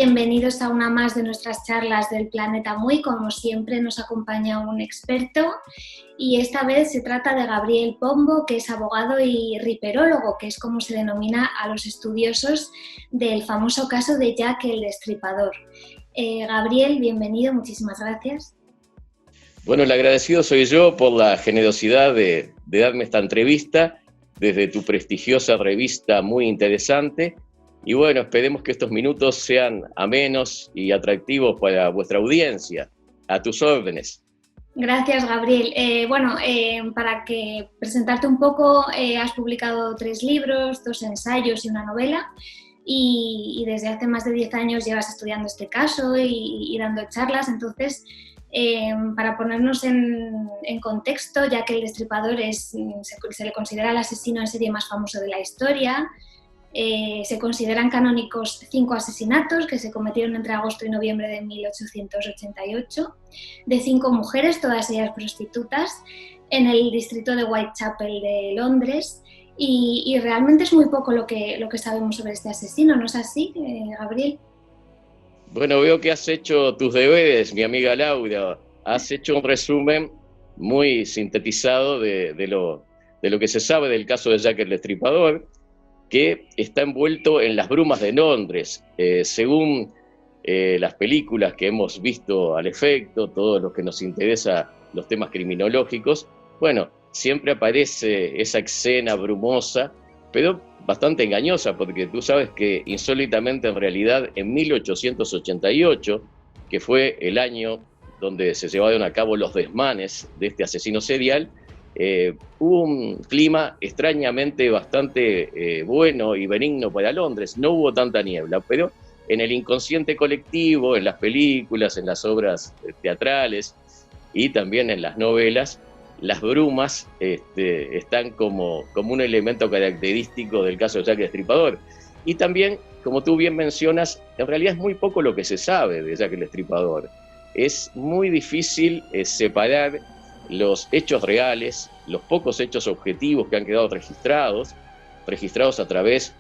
Bienvenidos a una más de nuestras charlas del Planeta Muy. Como siempre nos acompaña un experto y esta vez se trata de Gabriel Pombo, que es abogado y riperólogo, que es como se denomina a los estudiosos del famoso caso de Jack el Destripador. Gabriel, bienvenido, muchísimas gracias. Bueno, el agradecido soy yo por la generosidad de darme esta entrevista desde tu prestigiosa revista muy interesante. Y bueno, esperemos que estos minutos sean amenos y atractivos para vuestra audiencia. A tus órdenes. Gracias, Gabriel. Para presentarte un poco, has publicado 3 libros, 2 ensayos y una novela. Y desde hace más de 10 años llevas estudiando este caso y dando charlas. Entonces, para ponernos en contexto, ya que el Destripador se le considera el asesino en serie más famoso de la historia, se consideran canónicos 5 asesinatos que se cometieron entre agosto y noviembre de 1888 de 5 mujeres, todas ellas prostitutas, en el distrito de Whitechapel de Londres. Y realmente es muy poco lo que sabemos sobre este asesino, ¿no es así, Gabriel? Bueno, veo que has hecho tus deberes, mi amiga Laura. Has hecho un resumen muy sintetizado de lo que se sabe del caso de Jack el Destripador, que está envuelto en las brumas de Londres. Según las películas que hemos visto al efecto, todos los que nos interesa los temas criminológicos, bueno, siempre aparece esa escena brumosa, pero bastante engañosa, porque tú sabes que insólitamente en realidad en 1888, que fue el año donde se llevaron a cabo los desmanes de este asesino serial, hubo un clima extrañamente bastante bueno y benigno para Londres. No hubo tanta niebla, pero en el inconsciente colectivo, en las películas, en las obras teatrales y también en las novelas, las brumas están como un elemento característico del caso de Jack el Destripador. Y también, como tú bien mencionas, en realidad es muy poco lo que se sabe de Jack el Destripador. Es muy difícil separar los hechos reales, los pocos hechos objetivos que han quedado registrados a través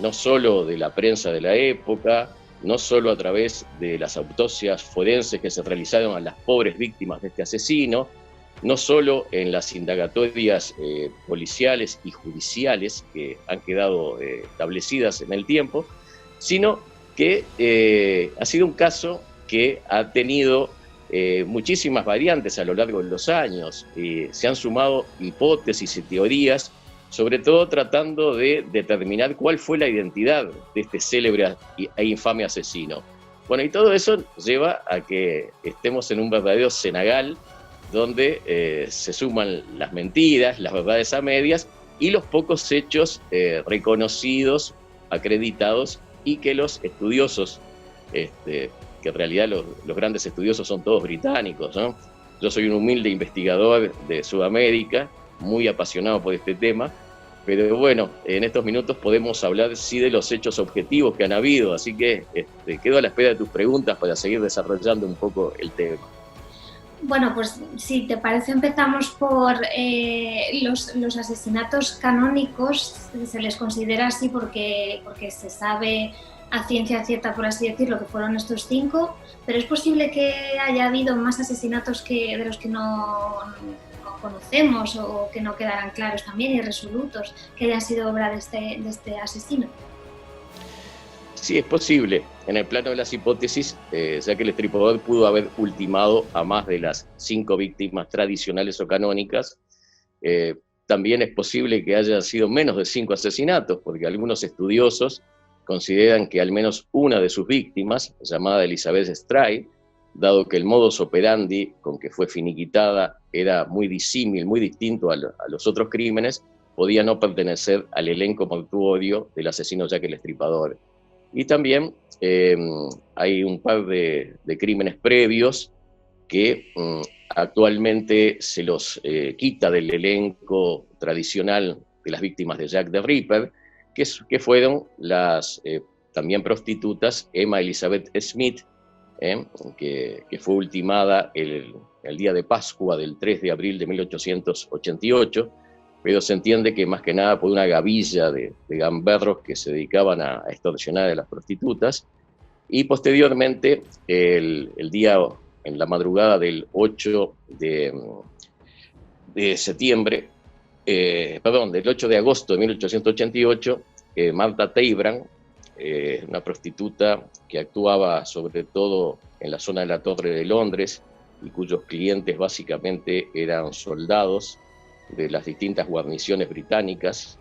no solo de la prensa de la época, no solo a través de las autopsias forenses que se realizaron a las pobres víctimas de este asesino, no solo en las indagatorias policiales y judiciales que han quedado establecidas en el tiempo, sino que ha sido un caso que ha tenido muchísimas variantes a lo largo de los años. Se han sumado hipótesis y teorías, sobre todo tratando de determinar cuál fue la identidad de este célebre e infame asesino. Bueno, y todo eso lleva a que estemos en un verdadero cenagal donde se suman las mentiras, las verdades a medias y los pocos hechos reconocidos, acreditados, y que los estudiosos, que en realidad los grandes estudiosos son todos británicos, ¿no? Yo soy un humilde investigador de Sudamérica, muy apasionado por este tema, pero bueno, en estos minutos podemos hablar sí de los hechos objetivos que han habido, así que quedo a la espera de tus preguntas para seguir desarrollando un poco el tema. Bueno, pues si te parece empezamos por los asesinatos canónicos. Se les considera así porque se sabe a ciencia cierta, por así decirlo, que fueron estos 5, pero es posible que haya habido más asesinatos de los que no conocemos o que no quedaran claros también, irresolutos, que hayan sido obra de este asesino. Sí, es posible. En el plano de las hipótesis, ya que el Destripador pudo haber ultimado a más de las 5 víctimas tradicionales o canónicas, también es posible que haya sido menos de 5 asesinatos, porque algunos estudiosos consideran que al menos una de sus víctimas, llamada Elizabeth Stride, dado que el modus operandi con que fue finiquitada era muy disímil, muy distinto a los otros crímenes, podía no pertenecer al elenco mortuorio del asesino Jack el Destripador. Y también hay un par de crímenes previos que actualmente se los quita del elenco tradicional de las víctimas de Jack the Ripper, que fueron las también prostitutas Emma Elizabeth Smith, que fue ultimada el día de Pascua del 3 de abril de 1888, pero se entiende que más que nada por una gavilla de gamberros que se dedicaban a extorsionar a las prostitutas, y posteriormente, el día, en la madrugada del 8 de septiembre, del 8 de agosto de 1888, Martha Teibran, una prostituta que actuaba sobre todo en la zona de la Torre de Londres y cuyos clientes básicamente eran soldados de las distintas guarniciones británicas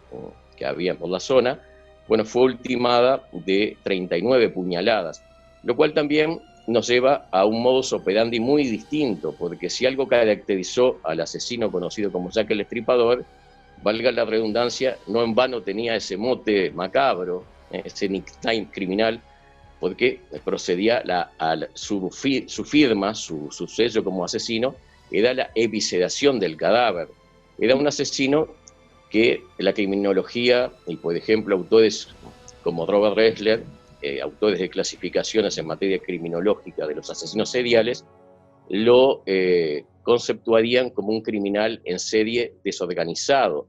que había por la zona, bueno, fue ultimada de 39 puñaladas, lo cual también nos lleva a un modus operandi muy distinto, porque si algo caracterizó al asesino conocido como Jack el Estripador, valga la redundancia, no en vano tenía ese mote macabro, ese nickname criminal, porque procedía su firma, su sello como asesino, era la evisceración del cadáver. Era un asesino que la criminología, y por ejemplo autores como Robert Ressler, autores de clasificaciones en materia criminológica de los asesinos seriales, lo conceptuarían como un criminal en serie desorganizado,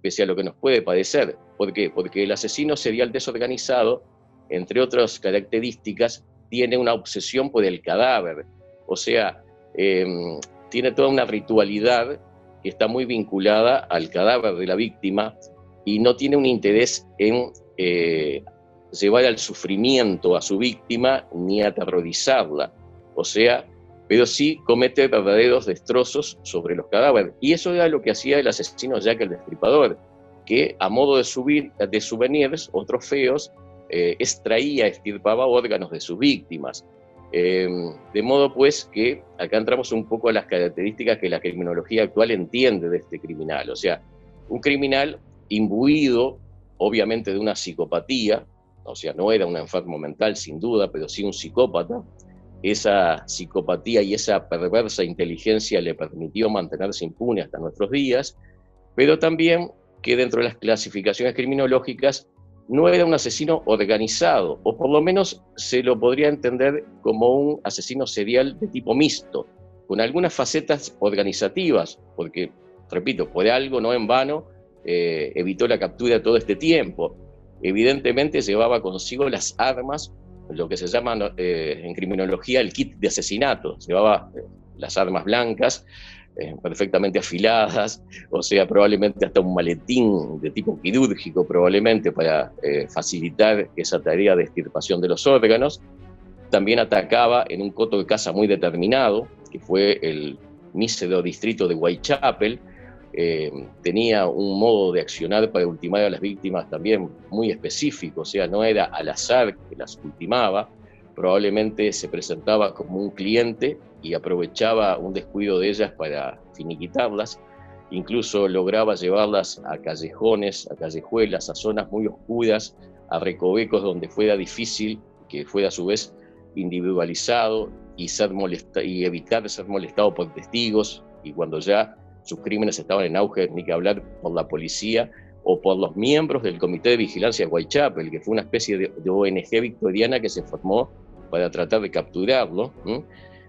pese a lo que nos puede parecer. ¿Por qué? Porque el asesino serial desorganizado, entre otras características, tiene una obsesión por el cadáver, o sea, tiene toda una ritualidad que está muy vinculada al cadáver de la víctima y no tiene un interés en llevar al sufrimiento a su víctima ni aterrorizarla, o sea, pero sí comete verdaderos destrozos sobre los cadáveres. Y eso era lo que hacía el asesino Jack el Destripador, que a modo de souvenirs o trofeos, extraía, extirpaba órganos de sus víctimas. De modo pues que acá entramos un poco a las características que la criminología actual entiende de este criminal. O sea, un criminal imbuido, obviamente, de una psicopatía, o sea, no era un enfermo mental sin duda, pero sí un psicópata. Esa psicopatía y esa perversa inteligencia le permitió mantenerse impune hasta nuestros días, pero también que dentro de las clasificaciones criminológicas no era un asesino organizado, o por lo menos se lo podría entender como un asesino serial de tipo mixto, con algunas facetas organizativas, porque, repito, por algo, no en vano, evitó la captura todo este tiempo. Evidentemente llevaba consigo las armas, lo que se llama en criminología el kit de asesinato. Llevaba las armas blancas, perfectamente afiladas, o sea, probablemente hasta un maletín de tipo quirúrgico, probablemente para facilitar esa tarea de extirpación de los órganos. También atacaba en un coto de caza muy determinado, que fue el mísero distrito de Whitechapel. Tenía un modo de accionar para ultimar a las víctimas también muy específico, o sea, no era al azar que las ultimaba, probablemente se presentaba como un cliente y aprovechaba un descuido de ellas para finiquitarlas, incluso lograba llevarlas a callejones, a callejuelas, a zonas muy oscuras, a recovecos donde fuera difícil, que fuera a su vez individualizado y evitar ser molestado por testigos, y cuando ya sus crímenes estaban en auge, ni que hablar por la policía o por los miembros del Comité de Vigilancia de Whitechapel, que fue una especie de ONG victoriana que se formó para tratar de capturarlo.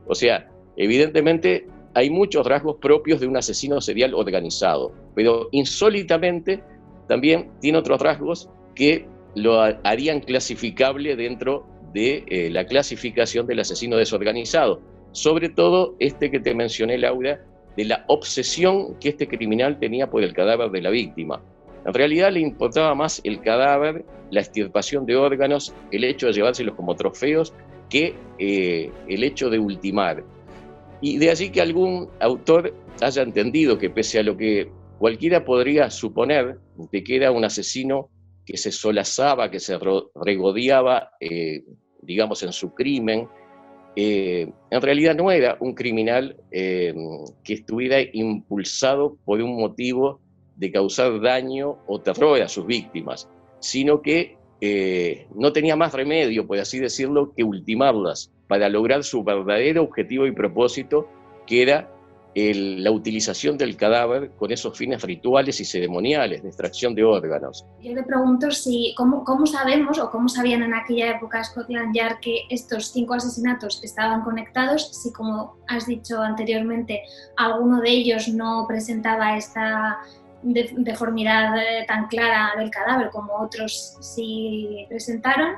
O sea, evidentemente hay muchos rasgos propios de un asesino serial organizado, pero insólitamente también tiene otros rasgos que lo harían clasificable dentro de la clasificación del asesino desorganizado. Sobre todo este que te mencioné, Laura, de la obsesión que este criminal tenía por el cadáver de la víctima. En realidad le importaba más el cadáver, la extirpación de órganos, el hecho de llevárselos como trofeos, que el hecho de ultimar. Y de allí que algún autor haya entendido que pese a lo que cualquiera podría suponer, de que era un asesino que se solazaba, que se regodeaba, digamos, en su crimen, en realidad no era un criminal que estuviera impulsado por un motivo de causar daño o terror a sus víctimas, sino que no tenía más remedio, por así decirlo, que ultimarlas para lograr su verdadero objetivo y propósito, que era la utilización del cadáver con esos fines rituales y ceremoniales de extracción de órganos. Yo le pregunto cómo sabemos o cómo sabían en aquella época Scotland Yard que estos 5 asesinatos estaban conectados, si, como has dicho anteriormente, alguno de ellos no presentaba esta deformidad tan clara del cadáver como otros sí presentaron,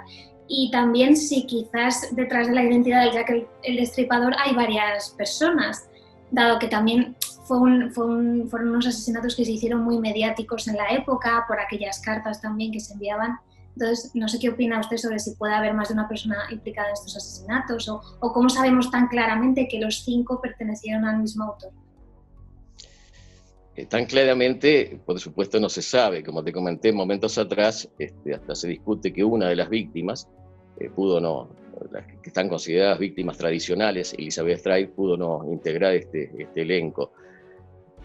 y también si quizás detrás de la identidad de Jack el Destripador hay varias personas, dado que también fueron unos asesinatos que se hicieron muy mediáticos en la época, por aquellas cartas también que se enviaban. Entonces, no sé qué opina usted sobre si puede haber más de una persona implicada en estos asesinatos o cómo sabemos tan claramente que los 5 pertenecieron al mismo autor. Tan claramente, por supuesto, no se sabe. Como te comenté momentos atrás, hasta se discute que una de las víctimas pudo no, las que están consideradas víctimas tradicionales, Elizabeth Stride, pudo no integrar este elenco.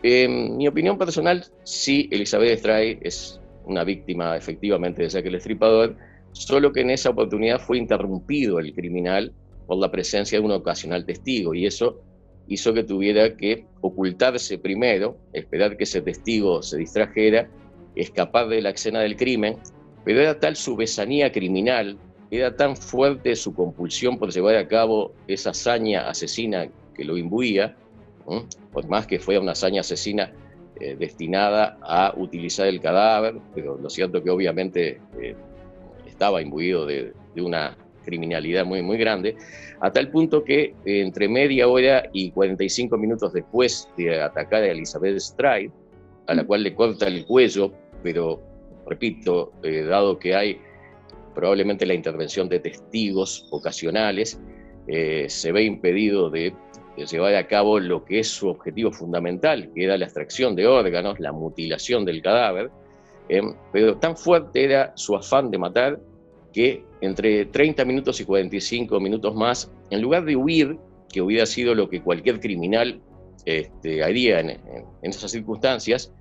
En mi opinión personal, sí, Elizabeth Stride es una víctima efectivamente de Jack el Destripador, solo que en esa oportunidad fue interrumpido el criminal por la presencia de un ocasional testigo, y eso hizo que tuviera que ocultarse primero, esperar que ese testigo se distrajera, escapar de la escena del crimen, pero era tal su besanía criminal, era tan fuerte su compulsión por llevar a cabo esa hazaña asesina que lo imbuía, por más que fuera una hazaña asesina destinada a utilizar el cadáver, pero lo cierto que obviamente estaba imbuido de una criminalidad muy, muy grande, a tal punto que entre media hora y 45 minutos después de atacar a Elizabeth Stride, a la cual le corta el cuello, pero repito, dado que hay probablemente la intervención de testigos ocasionales, se ve impedido de llevar a cabo lo que es su objetivo fundamental, que era la extracción de órganos, la mutilación del cadáver, pero tan fuerte era su afán de matar que entre 30 minutos y 45 minutos más, en lugar de huir, que hubiera sido lo que cualquier criminal haría en esas circunstancias,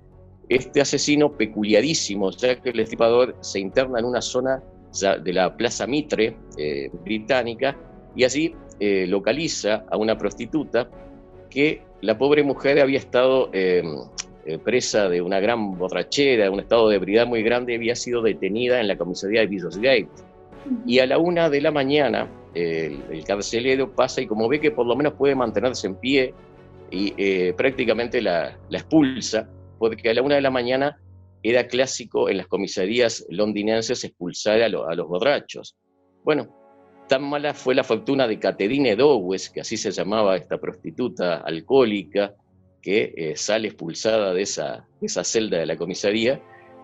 este asesino peculiarísimo, Jack el Destripador, se interna en una zona de la Plaza Mitre británica y allí localiza a una prostituta que la pobre mujer había estado presa de una gran borrachera, un estado de ebriedad muy grande, había sido detenida en la comisaría de Bishopsgate. Y a la 1 de la mañana el carcelero pasa y como ve que por lo menos puede mantenerse en pie y prácticamente la expulsa, porque a la 1 de la mañana era clásico en las comisarías londinenses expulsar a los borrachos. Bueno, tan mala fue la fortuna de Catherine Dowes, que así se llamaba esta prostituta alcohólica, que sale expulsada de esa celda de la comisaría,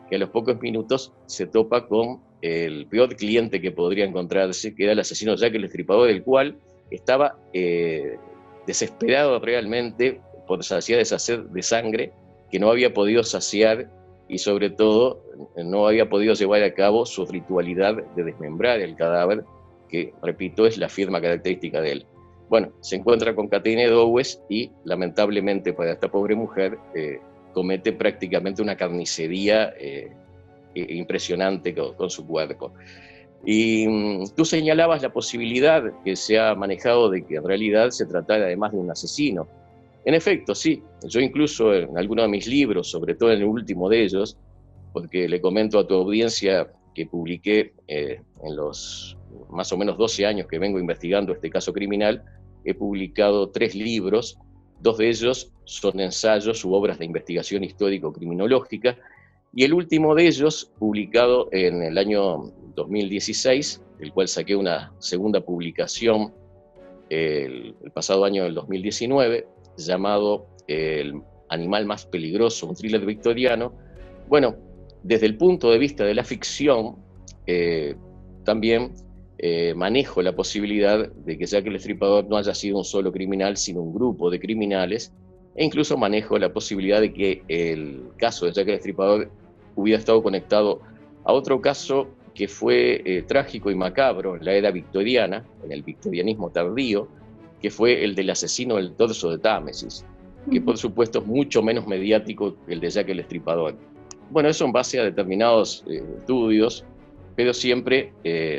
que a los pocos minutos se topa con el peor cliente que podría encontrarse, que era el asesino Jack el Destripador, el cual estaba desesperado realmente por saciar esa sed de sangre que no había podido saciar y sobre todo no había podido llevar a cabo su ritualidad de desmembrar el cadáver, que, repito, es la firma característica de él. Bueno, se encuentra con Catherine Dowes y lamentablemente para esta pobre mujer comete prácticamente una carnicería impresionante con su cuerpo. Y tú señalabas la posibilidad que se ha manejado de que en realidad se tratara además de un asesino. En efecto, sí. Yo incluso en algunos de mis libros, sobre todo en el último de ellos, porque le comento a tu audiencia que publiqué en los más o menos 12 años que vengo investigando este caso criminal, he publicado 3 libros, 2 de ellos son ensayos u obras de investigación histórico-criminológica, y el último de ellos, publicado en el año 2016, del cual saqué una segunda publicación el pasado año del 2019, llamado El animal más peligroso, un thriller victoriano. Bueno, desde el punto de vista de la ficción, también manejo la posibilidad de que Jack el Destripador no haya sido un solo criminal, sino un grupo de criminales, e incluso manejo la posibilidad de que el caso de Jack el Destripador hubiera estado conectado a otro caso que fue trágico y macabro en la era victoriana, en el victorianismo tardío, que fue el del asesino del torso de Támesis, que por supuesto es mucho menos mediático que el de Jack el Destripador. Bueno, eso en base a determinados estudios, pero siempre,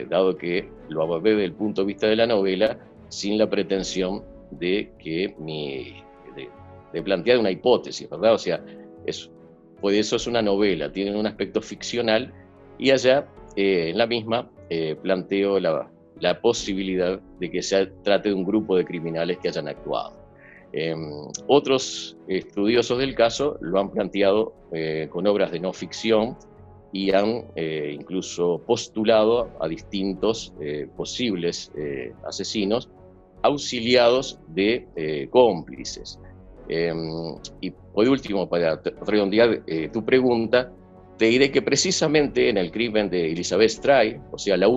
dado que lo abordé desde el punto de vista de la novela, sin la pretensión de plantear una hipótesis, ¿verdad? O sea, por eso es una novela, tiene un aspecto ficcional, y allá en la misma planteo la posibilidad de que se trate de un grupo de criminales que hayan actuado. Otros estudiosos del caso lo han planteado con obras de no ficción, y han incluso postulado a distintos posibles asesinos, auxiliados de cómplices. Y por último, para redondear tu pregunta, te diré que precisamente en el crimen de Elizabeth Stride, o sea, la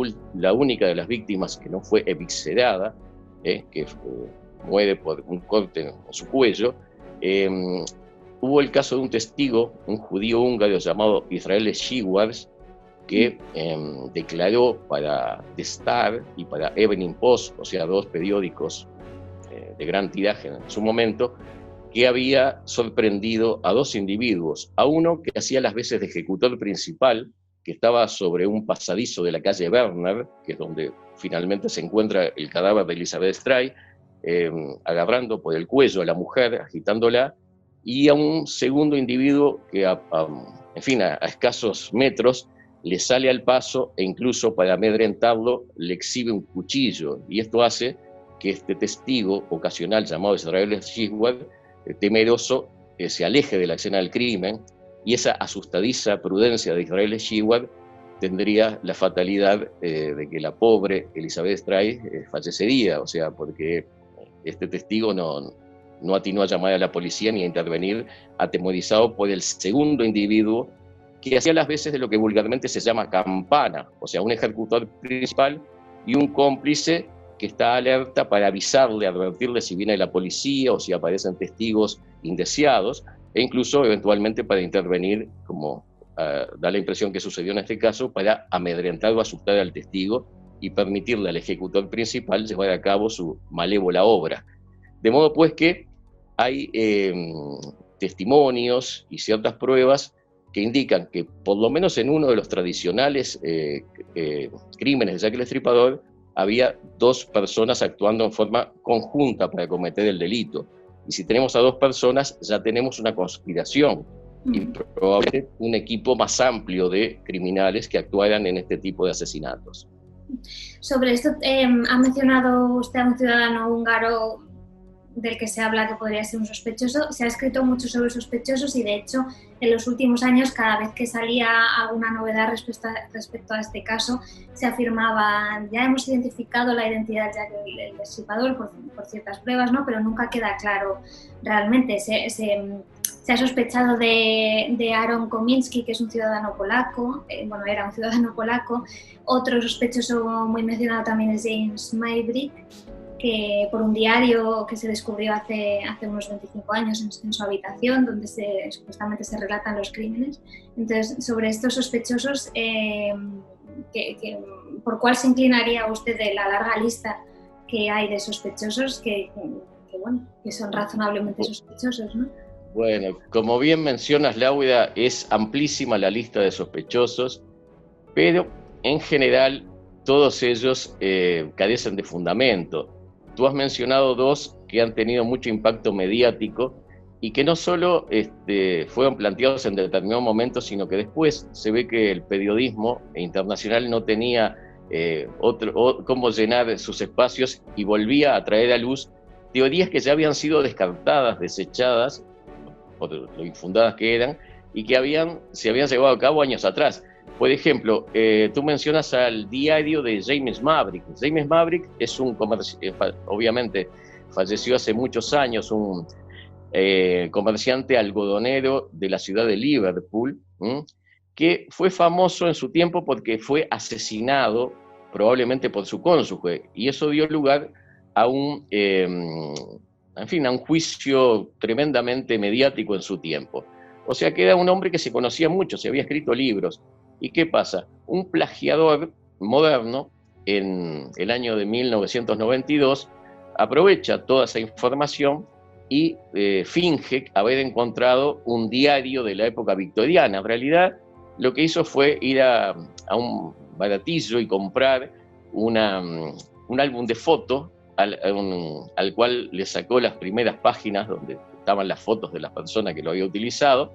única de las víctimas que no fue eviscerada, que muere por un corte en su cuello, hubo el caso de un testigo, un judío húngaro llamado Israel Schwartz, que declaró para The Star y para Evening Post, o sea, dos periódicos de gran tiraje en su momento, que había sorprendido a dos individuos, a uno que hacía las veces de ejecutor principal, que estaba sobre un pasadizo de la calle Werner, que es donde finalmente se encuentra el cadáver de Elizabeth Stride, agarrando por el cuello a la mujer, agitándola, y a un segundo individuo que a escasos metros le sale al paso e incluso para amedrentarlo le exhibe un cuchillo, y esto hace que este testigo ocasional llamado Israel Schwartz, temeroso, se aleje de la escena del crimen, y esa asustadiza prudencia de Israel Schwartz tendría la fatalidad de que la pobre Elizabeth Stride fallecería, o sea, porque este testigo no atinó a llamar a la policía ni a intervenir, atemorizado por el segundo individuo que hacía las veces de lo que vulgarmente se llama campana, o sea, un ejecutor principal y un cómplice que está alerta para avisarle, advertirle si viene la policía o si aparecen testigos indeseados, e incluso eventualmente para intervenir, como da la impresión que sucedió en este caso, para amedrentar o asustar al testigo y permitirle al ejecutor principal llevar a cabo su malévola obra. De modo pues que hay testimonios y ciertas pruebas que indican que por lo menos en uno de los tradicionales crímenes de Jack el Destripador había dos personas actuando en forma conjunta para cometer el delito. Y si tenemos a dos personas, ya tenemos una conspiración y probablemente un equipo más amplio de criminales que actuaran en este tipo de asesinatos. Sobre esto, ha mencionado usted a un ciudadano húngaro del que se habla que podría ser un sospechoso. Se ha escrito mucho sobre sospechosos y, de hecho, en los últimos años, cada vez que salía alguna novedad respecto a este caso, se afirmaba: ya hemos identificado la identidad de Jack el Destripador por ciertas pruebas, ¿no? Pero nunca queda claro realmente. Se ha sospechado de Aaron Kominski, que es un ciudadano polaco, era un ciudadano polaco. Otro sospechoso muy mencionado también es James Maybrick, que por un diario que se descubrió hace unos 25 años en su habitación, donde supuestamente se relatan los crímenes. Entonces, sobre estos sospechosos, ¿por cuál se inclinaría usted de la larga lista que hay de sospechosos que son razonablemente sospechosos, ¿no? Bueno, como bien mencionas, Laura, es amplísima la lista de sospechosos, pero en general todos ellos carecen de fundamento. Tú has mencionado dos que han tenido mucho impacto mediático y que no solo fueron planteados en determinado momento, sino que después se ve que el periodismo internacional no tenía cómo llenar sus espacios y volvía a traer a luz teorías que ya habían sido descartadas, desechadas, por lo infundadas que eran, y que se habían llevado a cabo años atrás. Por ejemplo, tú mencionas al diario de James Maverick. James Maverick es obviamente falleció hace muchos años, un comerciante algodonero de la ciudad de Liverpool, que fue famoso en su tiempo porque fue asesinado probablemente por su cónyuge, y eso dio lugar a un juicio tremendamente mediático en su tiempo. O sea que era un hombre que se conocía mucho, se había escrito libros. ¿Y qué pasa? Un plagiador moderno, en el año de 1992, aprovecha toda esa información y finge haber encontrado un diario de la época victoriana. En realidad, lo que hizo fue ir a un baratillo y comprar un álbum de fotos al cual le sacó las primeras páginas donde estaban las fotos de las personas que lo había utilizado,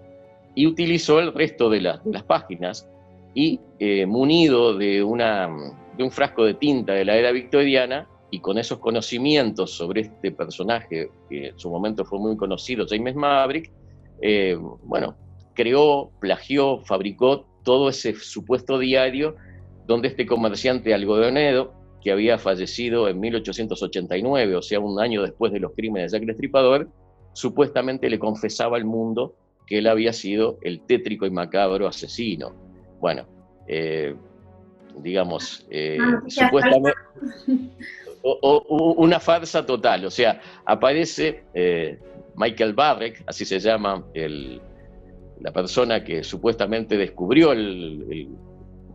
y utilizó el resto de las páginas, y munido de un frasco de tinta de la era victoriana, y con esos conocimientos sobre este personaje que en su momento fue muy conocido, James Maverick, creó, plagió, fabricó todo ese supuesto diario donde este comerciante algodonero, que había fallecido en 1889, o sea, un año después de los crímenes de Jack el Destripador, supuestamente le confesaba al mundo que él había sido el tétrico y macabro asesino. Bueno, digamos, supuestamente una farsa total. O sea, aparece Michael Barrett, así se llama la persona que supuestamente descubrió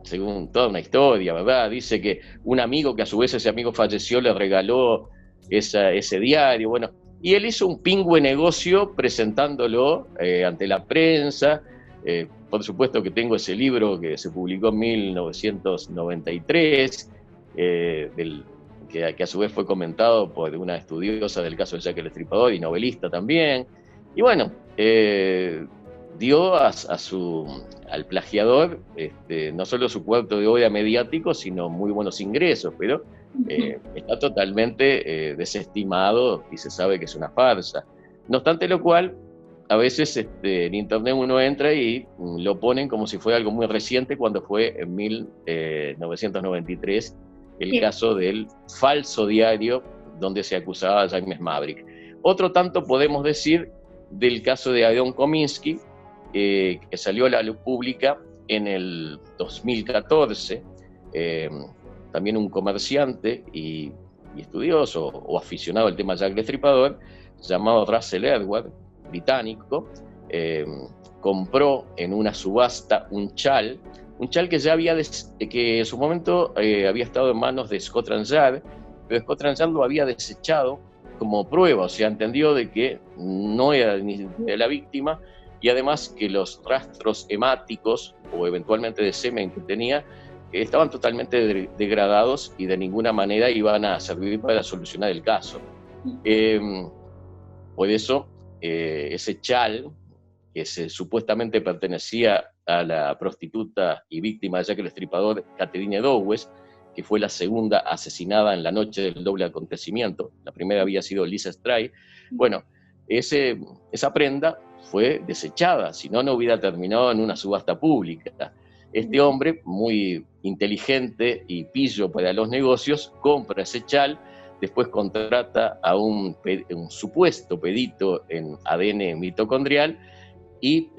según toda una historia, ¿verdad? Dice que un amigo, que a su vez ese amigo falleció, le regaló ese diario. Bueno, y él hizo un pingüe negocio presentándolo ante la prensa. Por supuesto que tengo ese libro que se publicó en 1993, que a su vez fue comentado por una estudiosa del caso de Jack el Destripador y novelista también. Y bueno, dio al plagiador no solo su cuarto de hora mediático, sino muy buenos ingresos, pero está totalmente desestimado y se sabe que es una farsa. No obstante lo cual, a veces en internet uno entra y lo ponen como si fuera algo muy reciente, cuando fue en 1993 el caso del falso diario donde se acusaba a James Maverick. Otro tanto podemos decir del caso de Adon Kominsky, que salió a la luz pública en el 2014, también un comerciante y estudioso o aficionado al tema Jack el Destripador, llamado Russell Edward, británico, compró en una subasta un chal que ya que en su momento había estado en manos de Scotland Yard, pero Scotland Yard lo había desechado como prueba, o sea, entendió de que no era ni de la víctima, y además que los rastros hemáticos o eventualmente de semen que tenía estaban totalmente degradados y de ninguna manera iban a servir para solucionar el caso. Por eso, ese chal, que supuestamente pertenecía a la prostituta y víctima de Jack el Destripador, Catherine Dowes, que fue la segunda asesinada en la noche del doble acontecimiento. La primera había sido Lisa Stray. Bueno, esa prenda fue desechada, si no, no hubiera terminado en una subasta pública. Este hombre, muy inteligente y pillo para los negocios, compra ese chal, después contrata a un supuesto perito en ADN mitocondrial y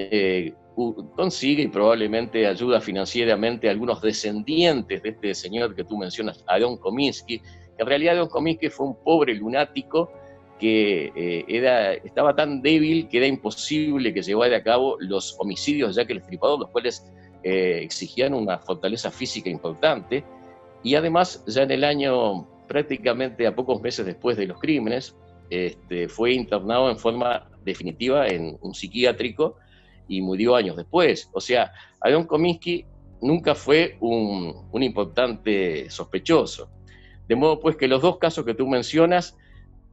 consigue, y probablemente ayuda financieramente a algunos descendientes de este señor que tú mencionas, Adon Kominsky, que en realidad Adon Kominsky fue un pobre lunático que estaba tan débil que era imposible que llevara a cabo los homicidios de Jack el Destripador, los cuales exigían una fortaleza física importante, y además ya en el año, prácticamente a pocos meses después de los crímenes, fue internado en forma definitiva en un psiquiátrico y murió años después. O sea, Adon Kominsky nunca fue un importante sospechoso. De modo pues que los dos casos que tú mencionas,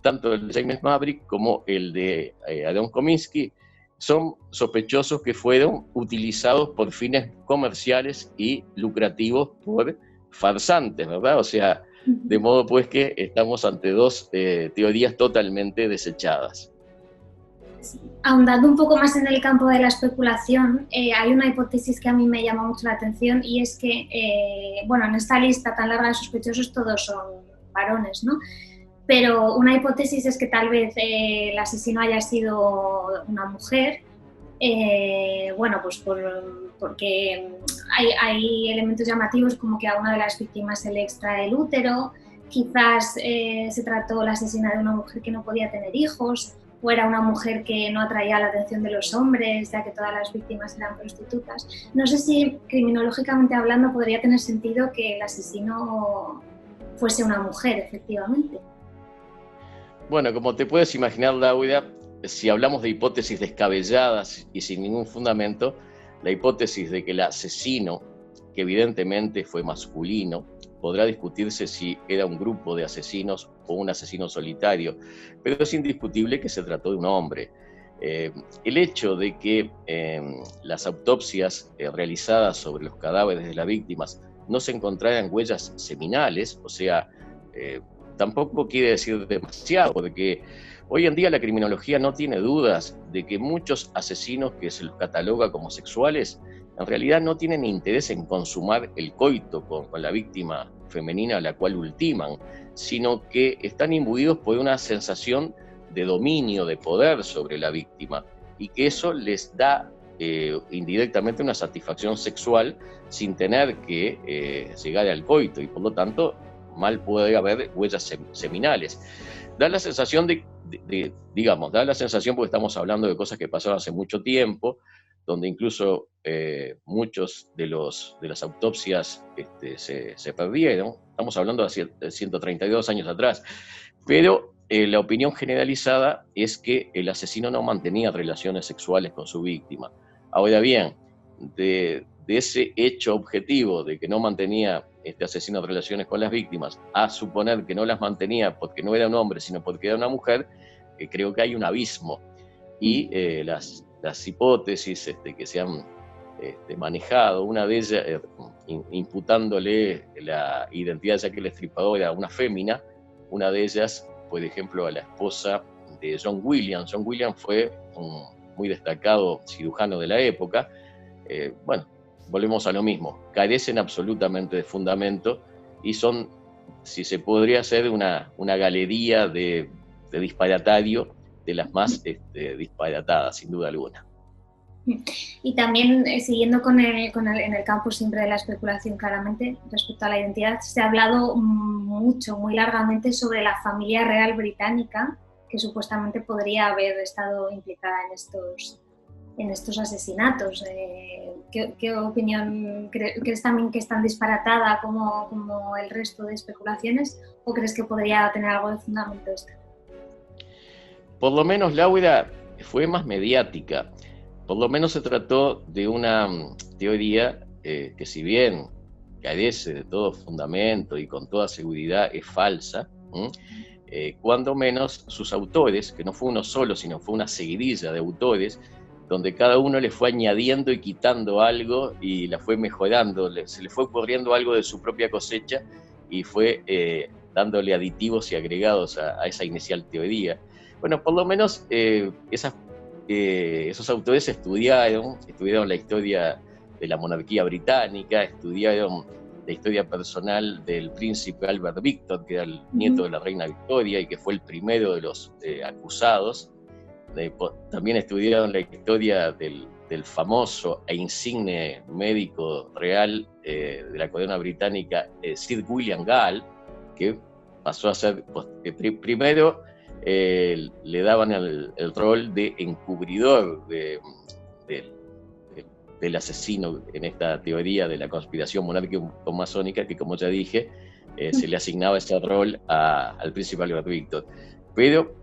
tanto el de James Maverick como el de Adon Kominsky, son sospechosos que fueron utilizados por fines comerciales y lucrativos por farsantes, ¿verdad? O sea, de modo pues que estamos ante dos teorías totalmente desechadas. Ahondando un poco más en el campo de la especulación, hay una hipótesis que a mí me llama mucho la atención, y es que, en esta lista tan larga de sospechosos todos son varones, ¿no? Pero una hipótesis es que tal vez el asesino haya sido una mujer, porque hay elementos llamativos como que a una de las víctimas se le extrae el útero, quizás se trató la asesina de una mujer que no podía tener hijos, o era una mujer que no atraía la atención de los hombres, ya que todas las víctimas eran prostitutas. No sé si criminológicamente hablando podría tener sentido que el asesino fuese una mujer, efectivamente. Bueno, como te puedes imaginar, Laura, si hablamos de hipótesis descabelladas y sin ningún fundamento, la hipótesis de que el asesino, que evidentemente fue masculino, podrá discutirse si era un grupo de asesinos o un asesino solitario, pero es indiscutible que se trató de un hombre. El hecho de que las autopsias realizadas sobre los cadáveres de las víctimas no se encontraran huellas seminales, o sea, tampoco quiere decir demasiado, porque hoy en día la criminología no tiene dudas de que muchos asesinos que se los cataloga como sexuales en realidad no tienen interés en consumar el coito con la víctima femenina a la cual ultiman, sino que están imbuidos por una sensación de dominio, de poder sobre la víctima, y que eso les da indirectamente una satisfacción sexual sin tener que llegar al coito, y por lo tanto mal puede haber huellas seminales. Da la sensación da la sensación, porque estamos hablando de cosas que pasaron hace mucho tiempo, donde incluso muchos de las autopsias se perdieron. Estamos hablando de 132 años atrás, pero la opinión generalizada es que el asesino no mantenía relaciones sexuales con su víctima. Ahora bien, de ese hecho objetivo de que no mantenía este asesino relaciones con las víctimas, a suponer que no las mantenía porque no era un hombre, sino porque era una mujer, creo que hay un abismo. Y las hipótesis que se han manejado, una de ellas imputándole la identidad de Jack el Destripador a una fémina, una de ellas, por ejemplo, a la esposa de John Williams. John Williams fue un muy destacado cirujano de la época. Bueno, volvemos a lo mismo, carecen absolutamente de fundamento y son, si se podría hacer, una galería de disparatario, de las más disparatadas, sin duda alguna. Y también, siguiendo en el campo siempre de la especulación, claramente, respecto a la identidad, se ha hablado mucho, muy largamente sobre la familia real británica, que supuestamente podría haber estado implicada en estos asesinatos. ¿Qué opinión crees también que es tan disparatada como el resto de especulaciones, o crees que podría tener algo de fundamento esto? Por lo menos Laura fue más mediática. Por lo menos se trató de una teoría que, si bien carece de todo fundamento y con toda seguridad es falsa, cuando menos sus autores, que no fue uno solo, sino fue una seguidilla de autores, donde cada uno le fue añadiendo y quitando algo y la fue mejorando, se le fue ocurriendo algo de su propia cosecha y fue dándole aditivos y agregados a esa inicial teoría. Bueno, por lo menos esos autores estudiaron la historia de la monarquía británica, estudiaron la historia personal del príncipe Albert Victor, que era el nieto de la reina Victoria y que fue el primero de los acusados. También estudiaron la historia del famoso e insigne médico real de la corona británica, Sir William Gall, que pasó a ser, primero le daban el rol de encubridor del asesino en esta teoría de la conspiración monárquico-masónica, que, como ya dije, se le asignaba ese rol al príncipe Albert Victor. Pero,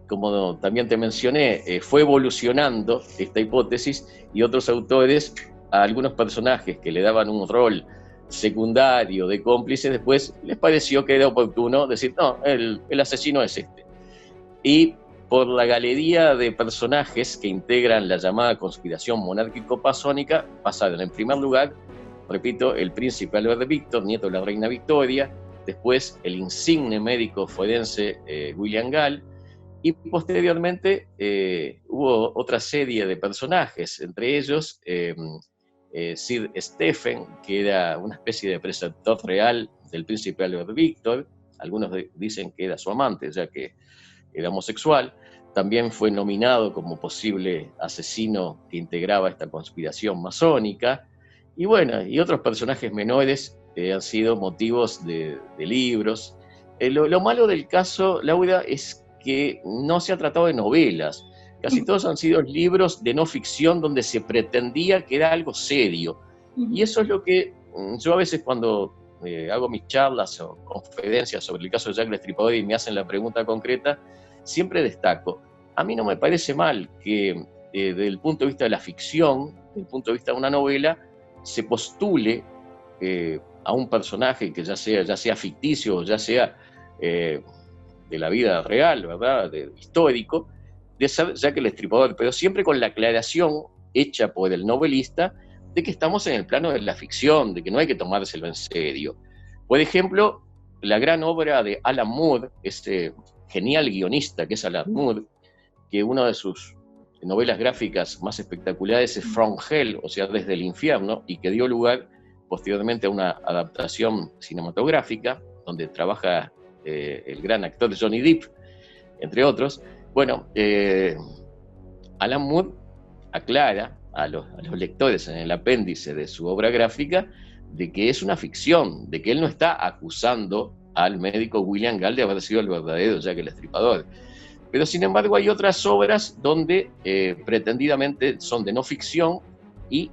como también te mencioné, fue evolucionando esta hipótesis, y otros autores, a algunos personajes que le daban un rol secundario de cómplices, después les pareció que era oportuno decir, no, el asesino es este. Y por la galería de personajes que integran la llamada conspiración monárquico-masónica, pasaron en primer lugar, repito, el príncipe Albert Victor, nieto de la reina Victoria, después el insigne médico forense William Gall, y posteriormente hubo otra serie de personajes, entre ellos Sir Stephen, que era una especie de preceptor real del príncipe Albert Victor. Algunos dicen que era su amante, ya que era homosexual. También fue nominado como posible asesino que integraba esta conspiración masónica. Y bueno, y otros personajes menores han sido motivos de libros. Lo malo del caso, Laura, es que no se ha tratado de novelas. Casi todos han sido libros de no ficción donde se pretendía que era algo serio. Y eso es lo que yo a veces, cuando hago mis charlas o conferencias sobre el caso de Jack el Destripador y me hacen la pregunta concreta, siempre destaco. A mí no me parece mal que desde el punto de vista de la ficción, desde el punto de vista de una novela, se postule a un personaje que ya sea ficticio o ya sea de la vida real, ¿verdad?, histórico, de ser Jack el Destripador, pero siempre con la aclaración hecha por el novelista de que estamos en el plano de la ficción, de que no hay que tomárselo en serio. Por ejemplo, la gran obra de Alan Moore, ese genial guionista que es Alan Moore, que uno de sus novelas gráficas más espectaculares es From Hell, o sea, Desde el Infierno, y que dio lugar posteriormente a una adaptación cinematográfica, donde trabaja el gran actor Johnny Depp, entre otros. Bueno, Alan Moore aclara a los lectores en el apéndice de su obra gráfica de que es una ficción, de que él no está acusando al médico William Gall de haber sido el verdadero Jack el Estripador. Pero sin embargo hay otras obras donde pretendidamente son de no ficción y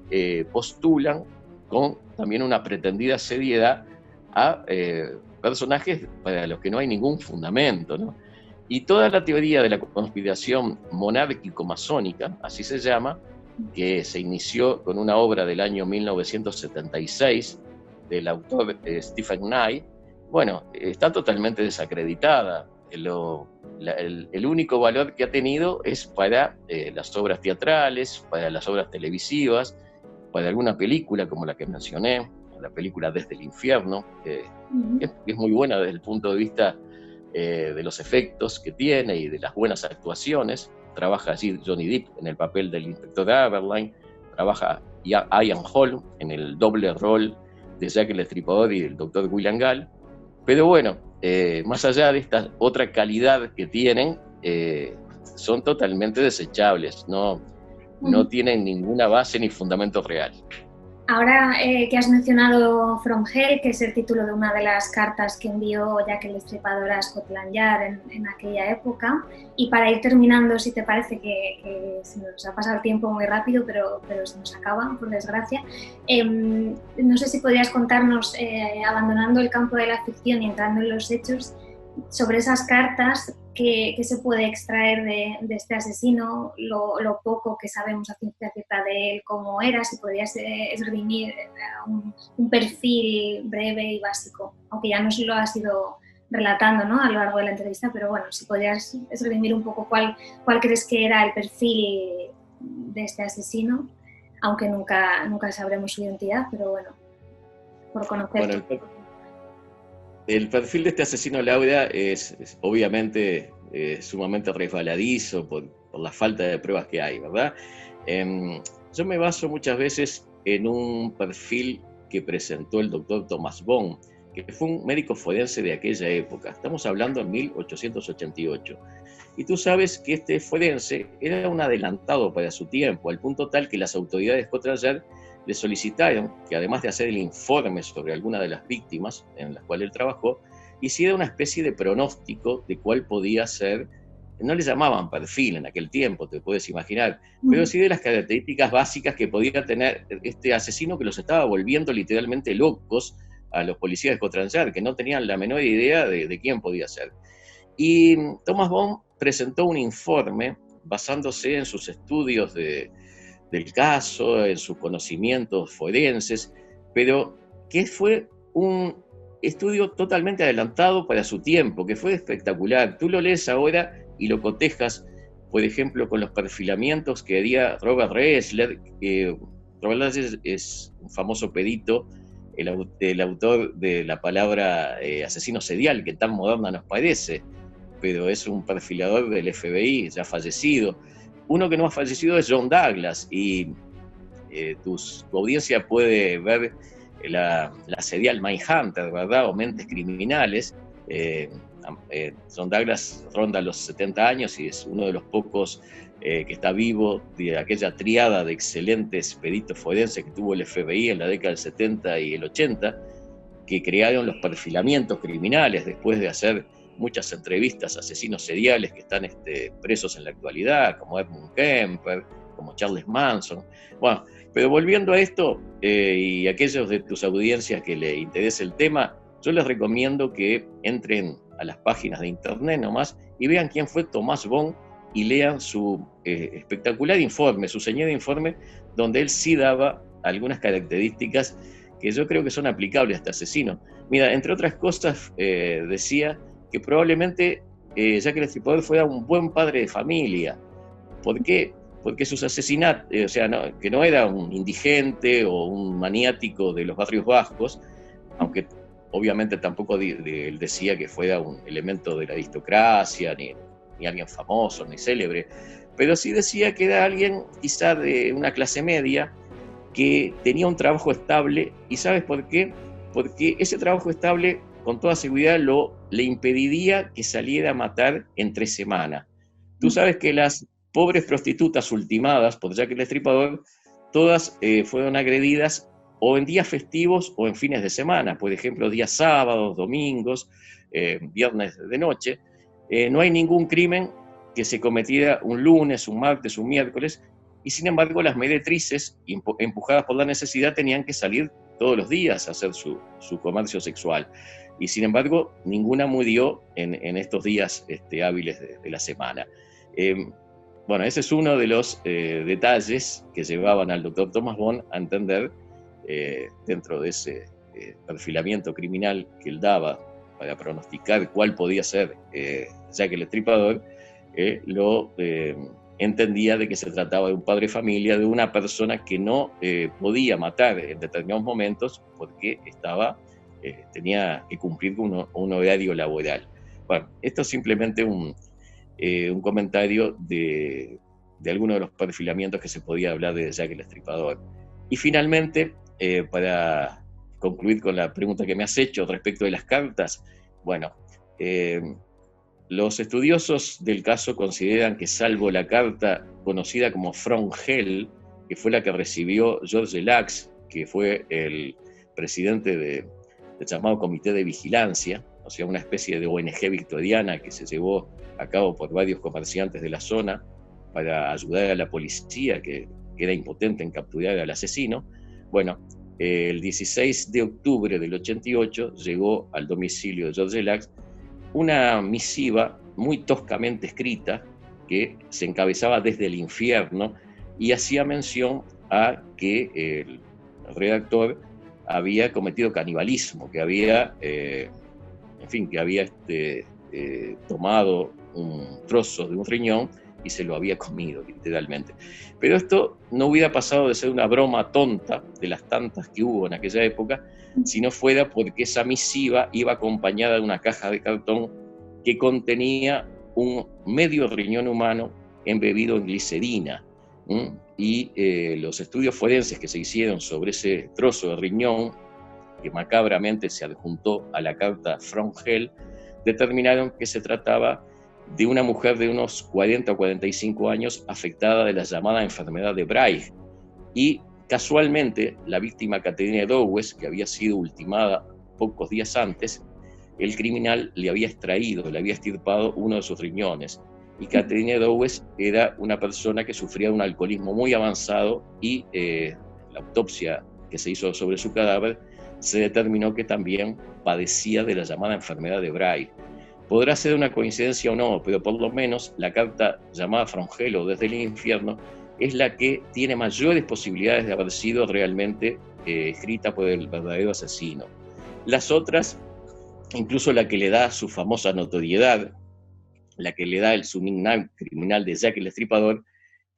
postulan con también una pretendida seriedad a personajes para los que no hay ningún fundamento, ¿no? Y toda la teoría de la conspiración monárquico-masónica, así se llama, que se inició con una obra del año 1976 del autor Stephen Knight, bueno, está totalmente desacreditada. El único valor que ha tenido es para las obras teatrales, para las obras televisivas, para alguna película como la que mencioné, la película Desde el Infierno, que es muy buena desde el punto de vista de los efectos que tiene y de las buenas actuaciones. Trabaja allí Johnny Depp en el papel del inspector Abberline, trabaja Ian Holm en el doble rol de Jack el Estripador y del doctor William Gall. Pero bueno, más allá de esta otra calidad que tienen, son totalmente desechables, no tienen ninguna base ni fundamento real. Ahora que has mencionado From Hell, que es el título de una de las cartas que envió Jack el Estripador a Scotland Yard en aquella época, y para ir terminando, si te parece que se nos ha pasado el tiempo muy rápido, pero se nos acaba, por desgracia, no sé si podrías contarnos, abandonando el campo de la ficción y entrando en los hechos, sobre esas cartas, qué se puede extraer de este asesino, lo poco que sabemos a ciencia cierta de él, cómo era, si podrías esgrimir un perfil breve y básico, aunque ya nos lo has ido relatando, ¿no?, a lo largo de la entrevista, pero bueno, si podrías esgrimir un poco cuál crees que era el perfil de este asesino, aunque nunca sabremos su identidad, pero bueno, por conocer. Bueno, el perfil de este asesino, Laura, es obviamente sumamente resbaladizo por la falta de pruebas que hay, ¿verdad? Yo me baso muchas veces en un perfil que presentó el doctor Thomas Bond, que fue un médico forense de aquella época. Estamos hablando en 1888. Y tú sabes que este forense era un adelantado para su tiempo, al punto tal que las autoridades de Scotland Yard le solicitaron que, además de hacer el informe sobre alguna de las víctimas en las cuales él trabajó, hiciera una especie de pronóstico de cuál podía ser. No le llamaban perfil en aquel tiempo, te puedes imaginar, pero sí de las características básicas que podía tener este asesino, que los estaba volviendo literalmente locos a los policías de Scotland Yard, que no tenían la menor idea de quién podía ser. Y Thomas Bond presentó un informe basándose en sus estudios del caso, en sus conocimientos forenses, pero que fue un estudio totalmente adelantado para su tiempo, que fue espectacular. Tú lo lees ahora y lo cotejas, por ejemplo, con los perfilamientos que haría Robert Ressler. Robert Ressler es un famoso perito, el autor de la palabra asesino serial, que tan moderna nos parece, pero es un perfilador del FBI ya fallecido. Uno que no ha fallecido es John Douglas, y tu audiencia puede ver la serial Mindhunter, ¿verdad?, o Mentes Criminales. John Douglas ronda los 70 años y es uno de los pocos que está vivo de aquella triada de excelentes peritos forenses que tuvo el FBI en la década del 70 y el 80, que crearon los perfilamientos criminales después de hacer muchas entrevistas a asesinos seriales que están presos en la actualidad, como Edmund Kemper, como Charles Manson. Bueno, pero volviendo a esto, y a aquellos de tus audiencias que les interese el tema, yo les recomiendo que entren a las páginas de internet nomás y vean quién fue Thomas Bond y lean su espectacular informe, su ceñido informe, donde él sí daba algunas características que yo creo que son aplicables a este asesino. Mira, entre otras cosas, decía que probablemente Jack el Estripador fuera un buen padre de familia. ¿Por qué? Porque sus asesinatos, que no era un indigente o un maniático de los barrios bajos, aunque obviamente tampoco él decía que fuera un elemento de la aristocracia, ni alguien famoso, ni célebre, pero sí decía que era alguien quizá de una clase media, que tenía un trabajo estable. ¿Y sabes por qué? Porque ese trabajo estable con toda seguridad le impediría que saliera a matar entre semana. Tú sabes que las pobres prostitutas ultimadas por Jack el Destripador, todas fueron agredidas o en días festivos o en fines de semana, por ejemplo, días sábados, domingos, viernes de noche. No hay ningún crimen que se cometiera un lunes, un martes, un miércoles, y sin embargo las meretrices, empujadas por la necesidad, tenían que salir todos los días a hacer su comercio sexual. Y sin embargo, ninguna murió en estos días hábiles de la semana. Bueno, ese es uno de los detalles que llevaban al doctor Thomas Bohn a entender, dentro de ese perfilamiento criminal que él daba para pronosticar cuál podía ser Jack el Destripador, entendía de que se trataba de un padre de familia, de una persona que no podía matar en determinados momentos porque tenía que cumplir con un horario laboral. Bueno, esto es simplemente un comentario de algunos de los perfilamientos que se podía hablar de Jack el Destripador. Y finalmente, para concluir con la pregunta que me has hecho respecto de las cartas, bueno, los estudiosos del caso consideran que, salvo la carta conocida como From Hell, que fue la que recibió George Lax, que fue el presidente del llamado Comité de Vigilancia, o sea, una especie de ONG victoriana que se llevó a cabo por varios comerciantes de la zona para ayudar a la policía, que era impotente en capturar al asesino. Bueno, el 16 de octubre del 88 llegó al domicilio de George Lax una misiva muy toscamente escrita que se encabezaba desde el infierno y hacía mención a que el redactor había cometido canibalismo, que había, que había tomado un trozo de un riñón y se lo había comido, literalmente. Pero esto no hubiera pasado de ser una broma tonta, de las tantas que hubo en aquella época, si no fuera porque esa misiva iba acompañada de una caja de cartón que contenía un medio riñón humano embebido en glicerina. Y los estudios forenses que se hicieron sobre ese trozo de riñón, que macabramente se adjuntó a la carta From Hell, determinaron que se trataba de una mujer de unos 40 o 45 años afectada de la llamada enfermedad de Braille. Y casualmente, la víctima Catherine Dowes, que había sido ultimada pocos días antes, el criminal le había extirpado uno de sus riñones. Y Catherine Dowes era una persona que sufría de un alcoholismo muy avanzado y la autopsia que se hizo sobre su cadáver se determinó que también padecía de la llamada enfermedad de Braille. Podrá ser una coincidencia o no, pero por lo menos la carta llamada From Hell o Desde el Infierno es la que tiene mayores posibilidades de haber sido realmente escrita por el verdadero asesino. Las otras, incluso la que le da su famosa notoriedad, la que le da su nickname criminal de Jack el Destripador,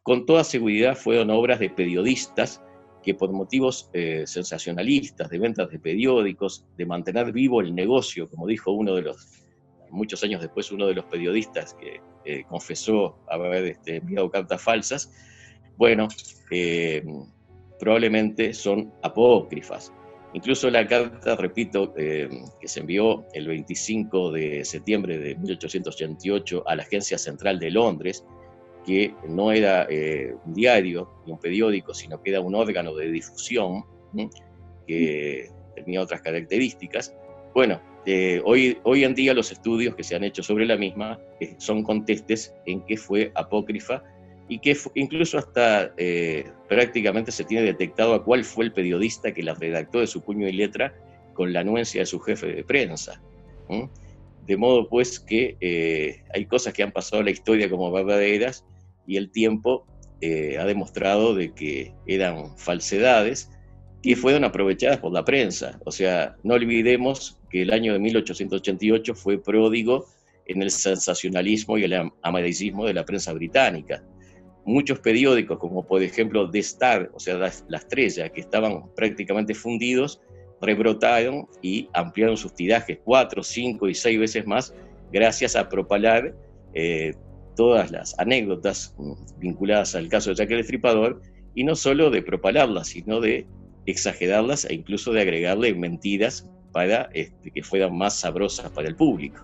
con toda seguridad fueron obras de periodistas que, por motivos sensacionalistas, de ventas de periódicos, de mantener vivo el negocio, como dijo muchos años después, uno de los periodistas que confesó haber enviado cartas falsas, bueno, probablemente son apócrifas. Incluso la carta, repito, que se envió el 25 de septiembre de 1888 a la Agencia Central de Londres, que no era un diario ni un periódico, sino que era un órgano de difusión que tenía otras características. Bueno, hoy en día los estudios que se han hecho sobre la misma son contestes en que fue apócrifa y que incluso hasta prácticamente se tiene detectado a cuál fue el periodista que la redactó de su puño y letra con la anuencia de su jefe de prensa. De modo pues que hay cosas que han pasado a la historia como verdaderas y el tiempo ha demostrado de que eran falsedades que fueron aprovechadas por la prensa. O sea, no olvidemos que el año de 1888 fue pródigo en el sensacionalismo y el amarillismo de la prensa británica. Muchos periódicos, como por ejemplo The Star, o sea, la Estrella, que estaban prácticamente fundidos, rebrotaron y ampliaron sus tirajes 4, 5 y 6 veces más gracias a propalar todas las anécdotas vinculadas al caso de Jack el Destripador, y no solo de propalarlas, sino de exagerarlas e incluso de agregarle mentiras para que fueran más sabrosas para el público.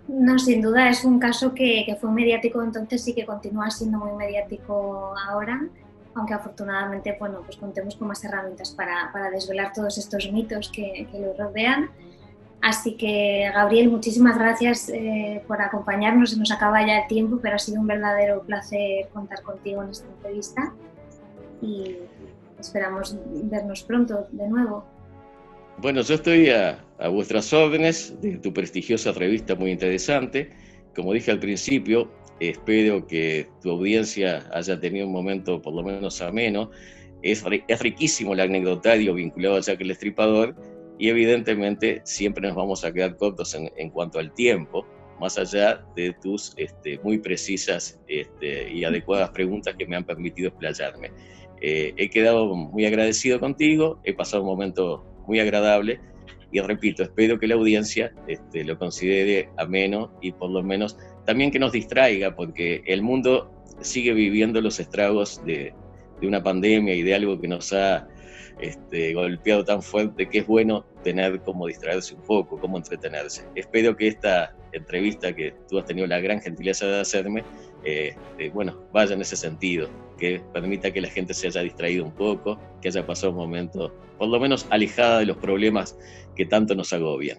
No, sin duda es un caso que fue mediático entonces y que continúa siendo muy mediático ahora, aunque afortunadamente, bueno, pues contemos con más herramientas para desvelar todos estos mitos que lo rodean. Así que, Gabriel, muchísimas gracias por acompañarnos. Se nos acaba ya el tiempo, pero ha sido un verdadero placer contar contigo en esta entrevista y esperamos vernos pronto de nuevo. Bueno, yo estoy a vuestras órdenes, de tu prestigiosa revista muy interesante. Como dije al principio, espero que tu audiencia haya tenido un momento por lo menos ameno. Es riquísimo el anecdotario vinculado a Jack el Destripador, y evidentemente siempre nos vamos a quedar cortos en cuanto al tiempo, más allá de tus muy precisas y adecuadas preguntas que me han permitido explayarme. He quedado muy agradecido contigo, he pasado un momento muy agradable y repito, espero que la audiencia lo considere ameno y por lo menos también que nos distraiga, porque el mundo sigue viviendo los estragos de una pandemia y de algo que nos ha golpeado tan fuerte, que es bueno tener cómo distraerse un poco, cómo entretenerse. Espero que esta entrevista que tú has tenido la gran gentileza de hacerme, vaya en ese sentido, que permita que la gente se haya distraído un poco, que haya pasado un momento por lo menos alejada de los problemas que tanto nos agobian.